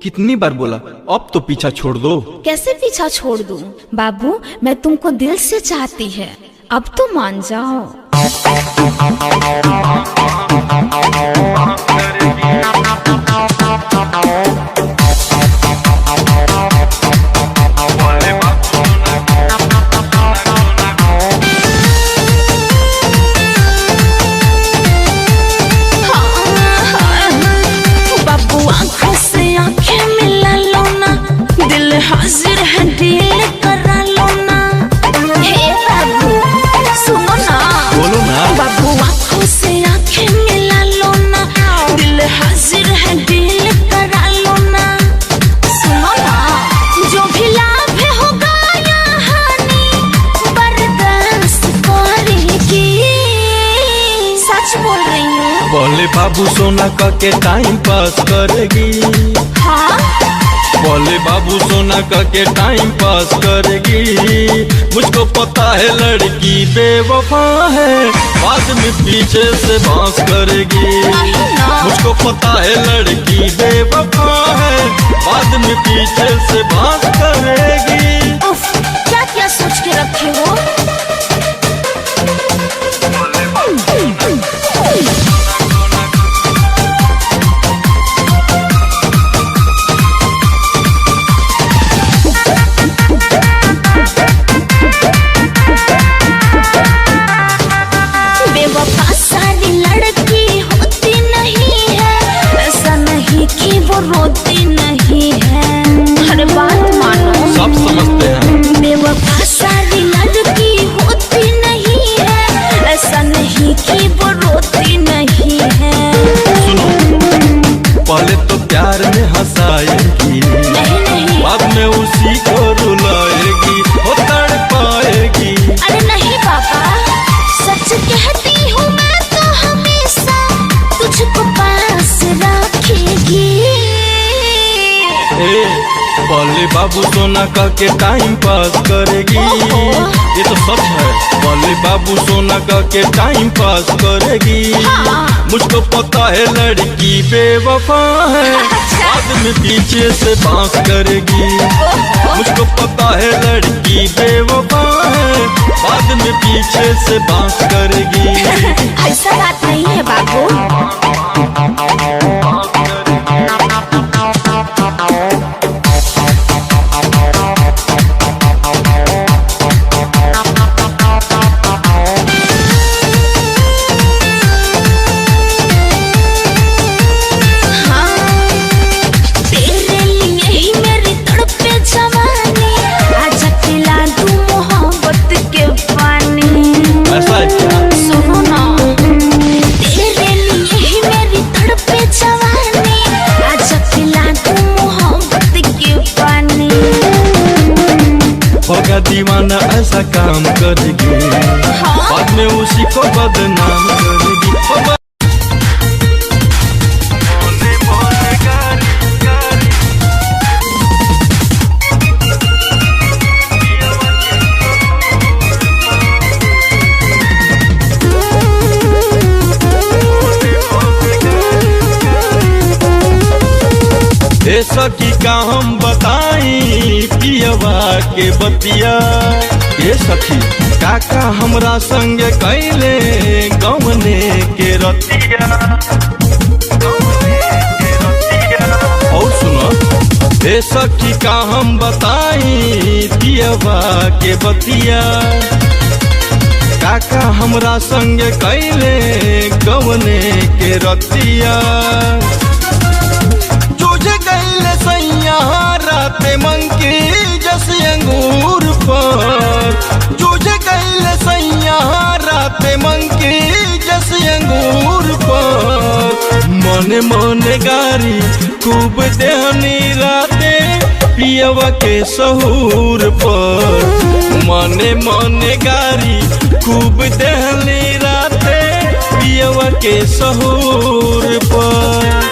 Speaker 6: कितनी बार बोला अब तो पीछा छोड़ दो
Speaker 8: कैसे पीछा छोड़ दूं? बाबू मैं तुमको दिल से चाहती है, अब तो मान जाओ।
Speaker 5: बाबू आंखों से आंखें मिला लो ना दिल हाजिर है डील करा लो ना हे बाबू सुनो ना
Speaker 6: बोलो ना
Speaker 5: बाबू आंखों से आंखें मिला लो ना दिल हाजिर है डील करा लो ना सुनो ना जो भी लाभ होगा या हानि बर्दाश्त करेगी सच बोल रही हूँ
Speaker 6: बोले बाबू सोना का के टाइम पास करेगी
Speaker 5: हाँ
Speaker 6: बोले बाबू सोना का के टाइम पास करेगी मुझको पता है लड़की बेवफा है बाद में पीछे से बांस करेगी मुझको पता है लड़की बेवफा है बाद में पीछे से बांस करेगी
Speaker 5: उफ, क्या क्या सोच के रखे हो बेवफा सारी लड़की होती नहीं है ऐसा नहीं कि वो रोती नहीं है हर बात मानो
Speaker 6: सब समझते हैं
Speaker 5: बेवफा सारी लड़की होती नहीं है ऐसा नहीं कि वो रोती नहीं है
Speaker 6: सुनो पहले तो प्यार में हंसाएगी
Speaker 5: नहीं नहीं
Speaker 6: बाद में उसी को रुलाएगी वो तड़पाएगी
Speaker 5: अरे नहीं पापा सच कहती हूँ मैं तो हमेशा तुझको पास रखेगी
Speaker 6: ए बोले बाबू सोना का के टाइम पास करेगी, ये तो सच है। बोले बाबू सोना का के टाइम पास करेगी, मुझको पता है लड़की बेवफा है, बाद में पीछे से बांस करेगी। मुझको पता है लड़की बेवफा है, बाद में पीछे से बांस करेगी।
Speaker 5: ऐसा बात नहीं है बाबू।
Speaker 6: दीवाना ऐसा काम करेगी, बाद में उसी को बदनाम करेगी। सखी का हम बताई पियवा के बतिया, ये सखी काका हमरा संग कैले गवने के रतिया। और सुनो ये सखी का हम बताई पियवा के बतिया, काका हमरा संग कैले गवने के रतिया। राते मंकी जस अंगूर पर, तुझे कैले सैया राते मंकी जस अंगूर पर। मने मने गारी खूब देहनी राते पियवा के सहूर पर। मने मने गारी खूब देहनी राते पियवा के सहूर पर।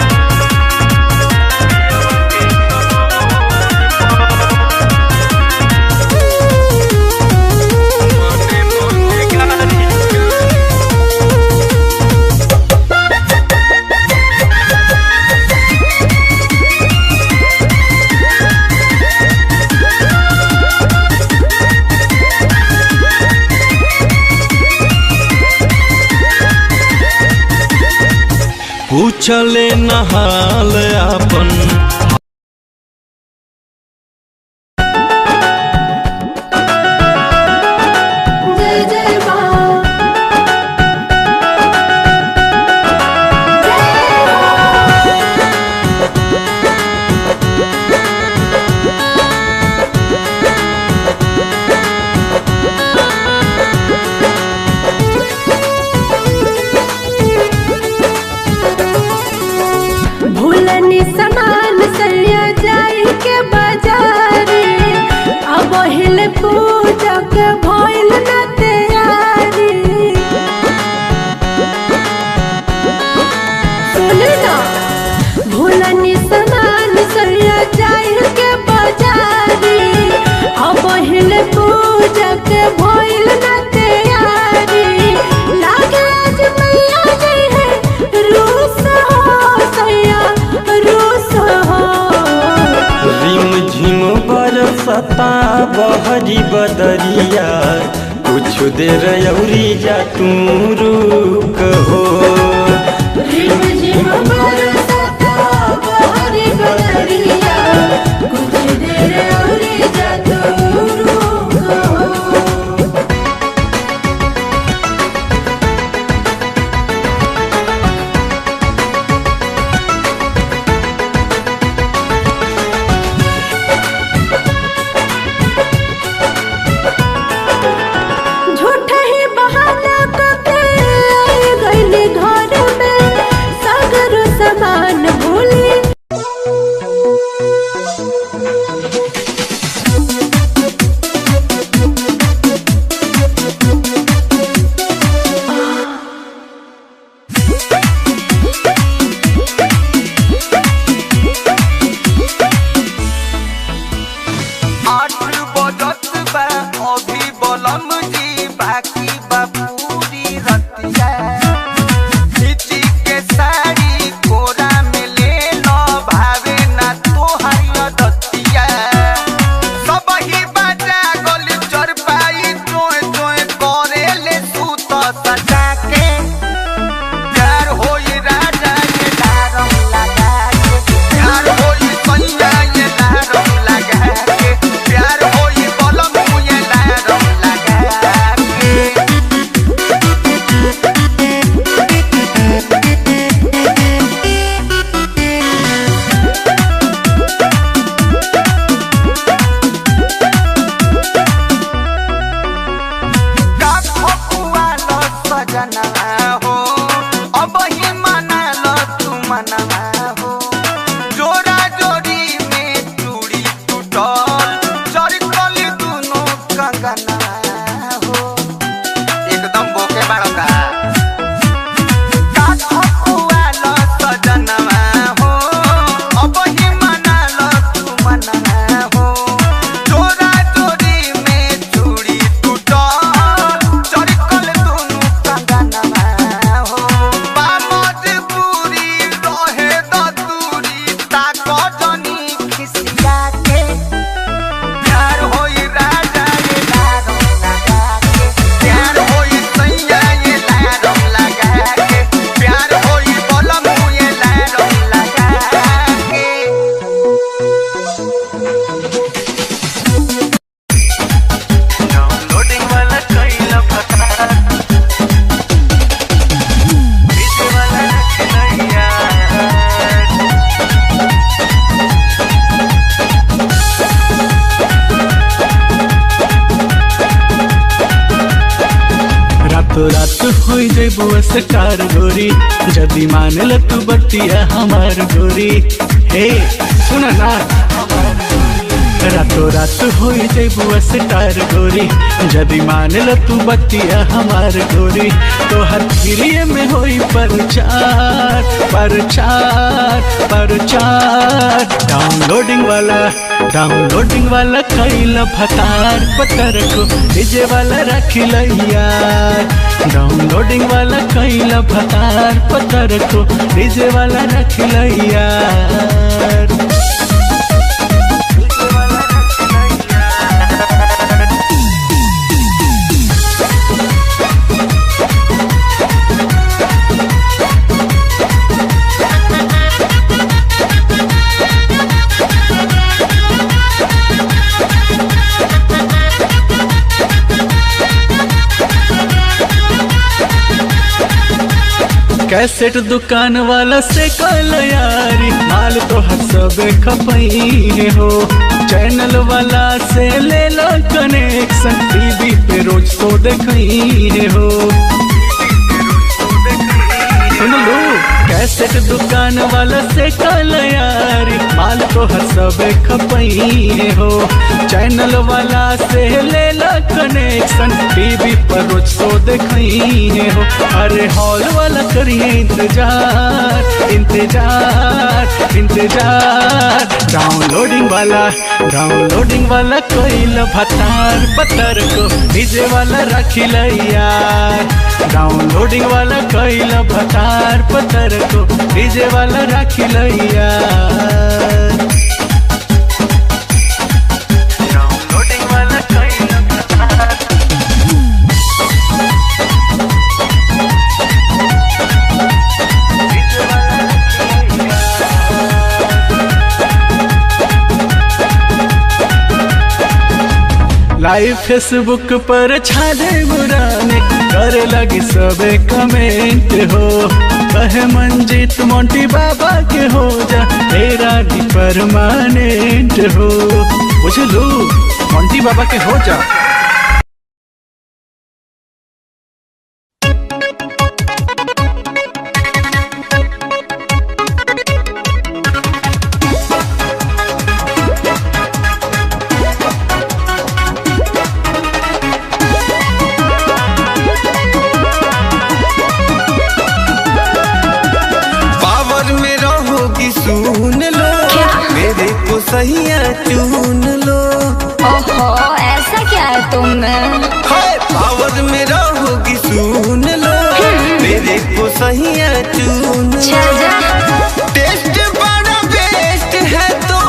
Speaker 6: पूछले नहाल अपन
Speaker 10: समान सैया जाई के बाजारे, अब हिले पूजा के भइल न तैयारी। सुन ना भूलनी समान सैया जाई के बाजारे, अब हिले पूजा के भइल न तैयारी। लागे आज मैया गई है रूस हो सैया रूस हो।
Speaker 6: रिम झिम बरसता बहरी बदरिया, कुछ देर अउरी जा तू रुक हो।
Speaker 10: रिम झिम बरसता बहरी बदरिया, कुछ देर अउरी जा तू रुक हो। झूठा ही बहाना करके आई गइल
Speaker 6: रातों रात हो जेबू स्टार गोरी जदी मान ल तू बतिया हमार गोरी। हे सुना ना, रातों रात हो जेबू स्टार गोरी जदी मान ल तू बतिया हमार गोरी। तो हर फिरिए में होई परचार परचार परचार। डाउनलोडिंग वाला कैला भतार पतर को डीजे वाला रखिल यार। डाउनलोडिंग वाला कैला भतार पतर को डीजे वाला रखिल यार। कैसेट दुकान वाला से कल यारी माल तो हर सब खपई हो। चैनल वाला से ले लो कनेक्शन टीवी पे रोज तो देखई हो। सुन लो कैसेट दुकान वाला से कल यारी माल तो हर सब खपई हो। चैनल वाला से ले लो कनेक्शन टीवी पर रोज तो देखई हो। अरे हॉल वाला करिए इंतजार इंतजार इंतजार। डाउनलोडिंग वाला कोई भतार पत्थर को डीजे वाला रखिल यार। डाउनलोडिंग वाला कोई भतार पत्थर को डीजे वाला रखिल यार। लाइव फेसबुक पर छाले बुराने करे लगी सबे कमेंट हो। कहे मंजीत मोंटी बाबा के हो जा तेरा भी परमानेंट हो। बुझलू मोंटी बाबा के हो जा।
Speaker 2: सुन लो मेरे को सहिया चुन लो।
Speaker 5: ओहो ऐसा क्या है तुम में?
Speaker 2: पावर में रहोगी सुन लो मेरे को सहिया चुन लो। टेस्ट बड़ा बेस्ट है तो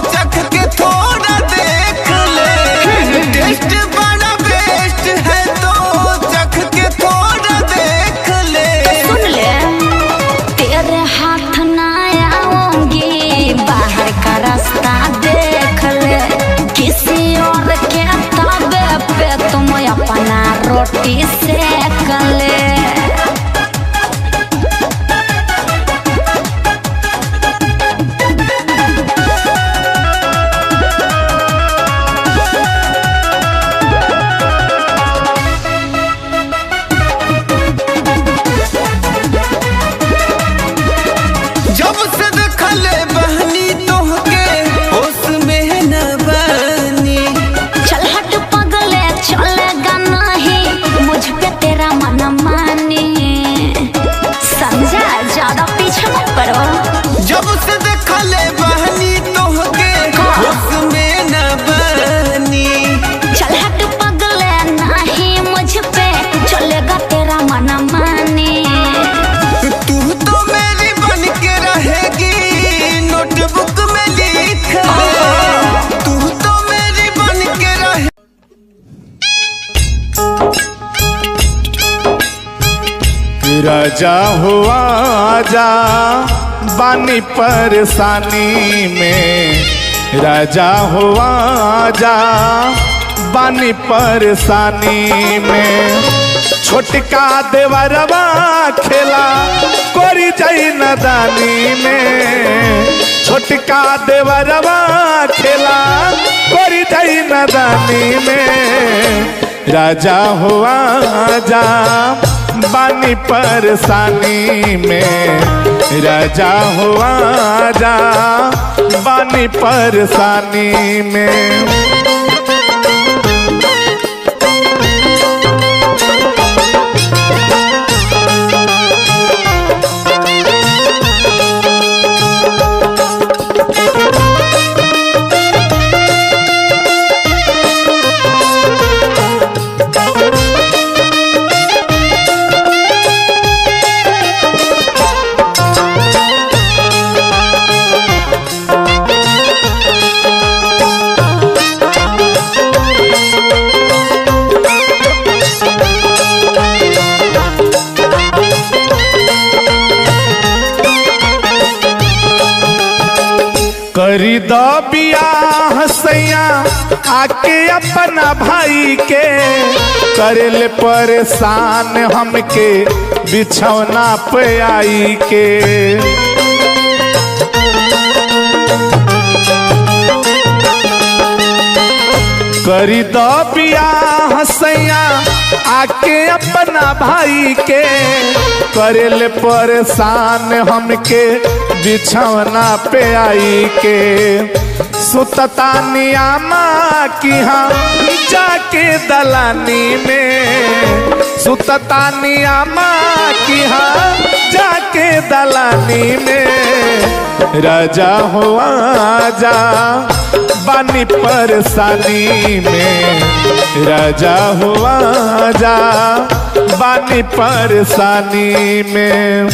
Speaker 2: चख के थोड़ा देख ले। टेस्ट बड़ा बेस्ट है तो चख के थोड़ा देख ले।
Speaker 5: सुन ले तेरे हाथ ना बाहर का रास्ता देख ले। किसी और के तबे पे तुम अपना रोटी सेक ले।
Speaker 2: जब से देखले बहनी तोहके होश में न बनी।
Speaker 5: चल हट पगले चलेगा नहीं मुझ पे तेरा मन मानी। समझा ज्यादा पीछे मत पड़ो।
Speaker 2: जब से देखले बहनी तोहके होश में न बनी।
Speaker 5: चल हट पगले नहीं मुझ पे चलेगा तेरा मन मानी।
Speaker 2: तू तो मेरी बन के रहेगी नोटबुक में लिख ले। तू तो मेरी बन के रहे।
Speaker 11: राजा हुआ जा बानी परेशानी में। राजा हुआ जा बानी परेशानी में। छोटका देवरवा खेला कोरी जाई नदानी में। छोटका देवरवा खेला कोरी जाई नदानी में। राजा हुआ जा बानी परेशानी में राजा हुआ जा बानी परेशानी में। करी दो बियाह सैया आके अपना भाई के करेले परेशान हमके बिछौना पे आई के। करी दो बियाह सैया आके अपना भाई के करेले परेशान हमके बिछौना पे आई के। सुततानी आमा की हम जाके दलानी में सुततानी आमा की हम जाके दलानी में राजा हुआ जा बानी परेशानी में राजा हुआ जा बानी परेशानी में।